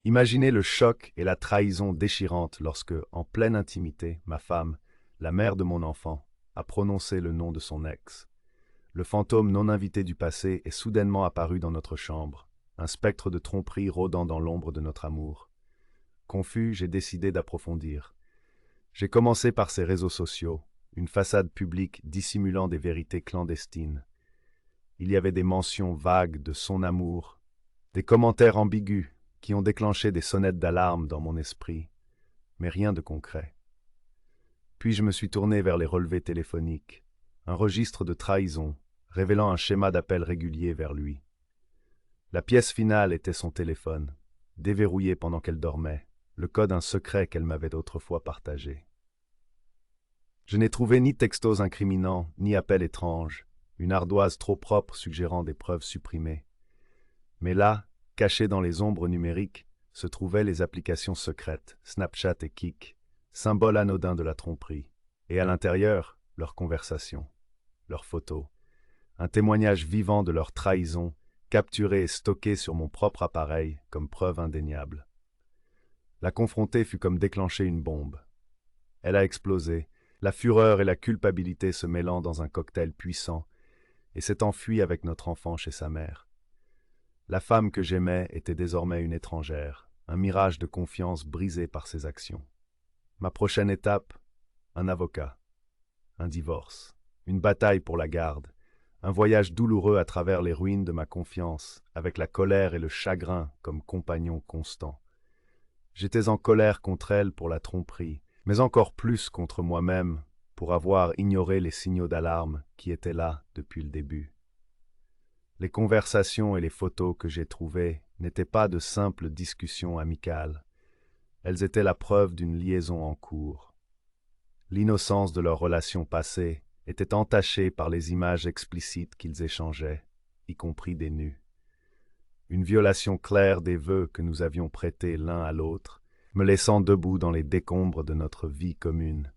Imaginez le choc et la trahison déchirante lorsque, en pleine intimité, ma femme, la mère de mon enfant, a prononcé le nom de son ex. Le fantôme non invité du passé est soudainement apparu dans notre chambre, un spectre de tromperie rôdant dans l'ombre de notre amour. Confus, j'ai décidé d'approfondir. J'ai commencé par ses réseaux sociaux, une façade publique dissimulant des vérités clandestines. Il y avait des mentions vagues de son amour, des commentaires ambigus qui ont déclenché des sonnettes d'alarme dans mon esprit, mais rien de concret. Puis je me suis tourné vers les relevés téléphoniques, un registre de trahison, révélant un schéma d'appel régulier vers lui. La pièce finale était son téléphone, déverrouillé pendant qu'elle dormait, le code un secret qu'elle m'avait autrefois partagé. Je n'ai trouvé ni textos incriminants, ni appels étranges, une ardoise trop propre suggérant des preuves supprimées. Mais là, cachées dans les ombres numériques, se trouvaient les applications secrètes, Snapchat et Kik, symboles anodins de la tromperie, et à l'intérieur, leurs conversations, leurs photos, un témoignage vivant de leur trahison, capturé et stocké sur mon propre appareil comme preuve indéniable. La confronter fut comme déclencher une bombe. Elle a explosé, la fureur et la culpabilité se mêlant dans un cocktail puissant, et s'est enfuie avec notre enfant chez sa mère. La femme que j'aimais était désormais une étrangère, un mirage de confiance brisé par ses actions. Ma prochaine étape, un avocat, un divorce, une bataille pour la garde, un voyage douloureux à travers les ruines de ma confiance, avec la colère et le chagrin comme compagnons constants. J'étais en colère contre elle pour la tromperie, mais encore plus contre moi-même pour avoir ignoré les signaux d'alarme qui étaient là depuis le début. Les conversations et les photos que j'ai trouvées n'étaient pas de simples discussions amicales. Elles étaient la preuve d'une liaison en cours. L'innocence de leur relation passée était entachée par les images explicites qu'ils échangeaient, y compris des nus. Une violation claire des vœux que nous avions prêtés l'un à l'autre, me laissant debout dans les décombres de notre vie commune.